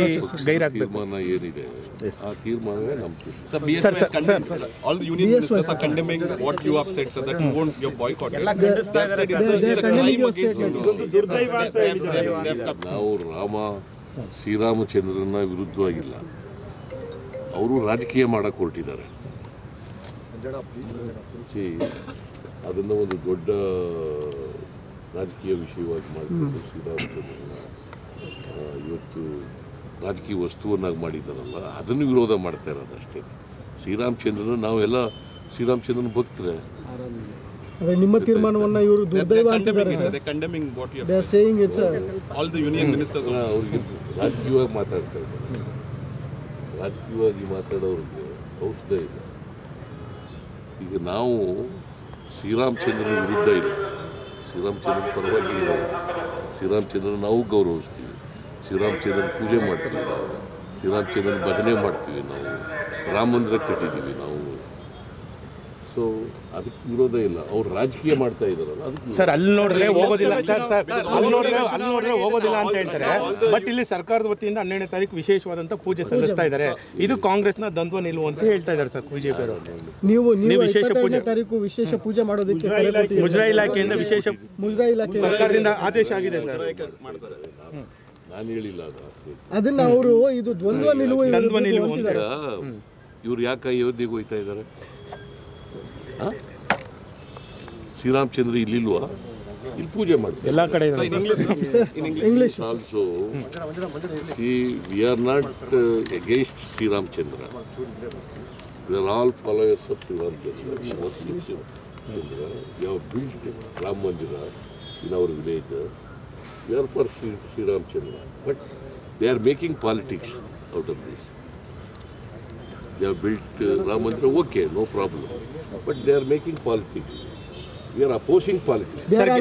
ಹೆಚ್ಚಿ ಗೈರಾಗಬೇಕು. ತೀರ್ಮಾನ ಏನಿದೆ ಆ ತೀರ್ಮಾನವೇ ನಮ್ಮ ತೀರ್ಮಾನ. Sir, BSY is condemning. All the union ministers are condemning what you have said, so that you won't boycott. They have said it's a crime against Hindu. ನಾವು ಶ್ರೀರಾಮಚಂದ್ರನ ವಿರುದ್ಧವಾಗಿಲ್ಲ, ಅವರು ರಾಜಕೀಯ ಮಾಡಕ್ಕೆ ಹೊರಟಿದ್ದಾರೆ. ಅದನ್ನು ಒಂದು ದೊಡ್ಡ ರಾಜಕೀಯ ವಿಷಯವಾಗಿ ಮಾಡಿಕೊಂಡು ಶ್ರೀರಾಮಚಂದ್ರನ ಇವತ್ತು ರಾಜಕೀಯ ವಸ್ತುವನ್ನಾಗಿ ಮಾಡಿದ್ದಾರಲ್ಲ, ಅದನ್ನು ವಿರೋಧ ಮಾಡ್ತಾ ಇರೋದು ಅಷ್ಟೇ. ಶ್ರೀರಾಮಚಂದ್ರನ ನಾವೆಲ್ಲ ಶ್ರೀರಾಮಚಂದ್ರನ ಭಕ್ತರೆ. ನಿಮ್ಮ ತೀರ್ಮಾನವನ್ನು ಇವರು ದುರ್ದೈವ ಅಂತಿದ್ದಾರೆ. All the union ministers ಅವ್ರಿಗೆ ರಾಜಕೀಯವಾಗಿ ಮಾತಾಡ್ತಾ ಇದ್ದಾರೆ. ರಾಜಕೀಯವಾಗಿ ಮಾತಾಡೋರಿಗೆ ಔಷಧ ಇದೆ. ಈಗ ನಾವು ಶ್ರೀರಾಮಚಂದ್ರನ ವಿರುದ್ಧ ಇಲ್ಲ, ಶ್ರೀರಾಮಚಂದ್ರನ ಪರವಾಗಿ ಇರೋದು. ಶ್ರೀರಾಮಚಂದ್ರನ ನಾವು ಗೌರವಿಸ್ತೀವಿ, ಶ್ರೀರಾಮಚಂದ್ರನ ಪೂಜೆ ಮಾಡ್ತೀವಿ, ನಾವು ಶ್ರೀರಾಮಚಂದ್ರನ ಭಜನೆ ಮಾಡ್ತೀವಿ, ನಾವು ರಾಮ ಮಂದಿರ ಕಟ್ಟಿದ್ದೀವಿ ನಾವು. ಸೊ ಅದಕ್ಕೆ ವಿರೋಧ ಇಲ್ಲ. ಅವ್ರು ರಾಜಕೀಯ ಮಾಡ್ತಾ ಇದ್ದಾರಲ್ಲ ಅದಕ್ಕೆ. ಸರ್ ಅಲ್ಲಿ ನೋಡಿದ್ರೆ ಹೋಗೋದಿಲ್ಲ ಸರ್, ಅಲ್ಲಿ ನೋಡಿದ್ರೆ ಹೋಗೋದಿಲ್ಲ ಅಂತ ಹೇಳ್ತಾರೆ. ಬಟ್ ಇಲ್ಲಿ ಸರ್ಕಾರದ ವತಿಯಿಂದ 12ನೇ ತಾರೀಕು ವಿಶೇಷವಾದಂಥ ಪೂಜೆ ಸಲ್ಲಿಸ್ತಾ ಇದ್ದಾರೆ. ಇದು ಕಾಂಗ್ರೆಸ್ನ ದ್ವಂದ್ವ ನಿಲುವು ಅಂತ ಹೇಳ್ತಾ ಇದ್ದಾರೆ ಸರ್ ಬಿಜೆಪಿ ಅವರು. ನೀವು ವಿಶೇಷ ಪೂಜೆ ತಾರೀಕು ವಿಶೇಷ ಪೂಜೆ ಮಾಡೋದಕ್ಕೆ ಮುಜರಾಯಿ ಇಲಾಖೆಯಿಂದ ವಿಶೇಷ ಮುಜರಾಯಿ ಇಲಾಖೆ ಸರ್ಕಾರದಿಂದ ಆದೇಶ ಆಗಿದೆ ಸರ್. ನಾನು ಹೇಳಿಲ್ಲ ಅದನ್ನ ಅವರು ಇದು ದ್ವಂದ್ವ ನಿಲುವು ಅಂತಿದ್ದಾರೆ. ಇವ್ರು ಯಾಕೆ ಅಯೋಧ್ಯೆಗೆ ಹೋಗ್ತಾ ಇದ್ದಾರೆ? ಶ್ರೀರಾಮಚಂದ್ರ ಇಲ್ಲಿಲ್ವಾ? ಇಲ್ಲಿ ಪೂಜೆ ಮಾಡ್ತಾರೆ ಎಲ್ಲ ಕಡೆ. English also we are not against Sriramachandra. We are all followers of Sriramachandra. We have built Rama Mandir in our villages. We are for Sriramachandra. But they are making politics out of this. They have built Ram Mandira, okay, no problem. But they are making politics. We are opposing politics.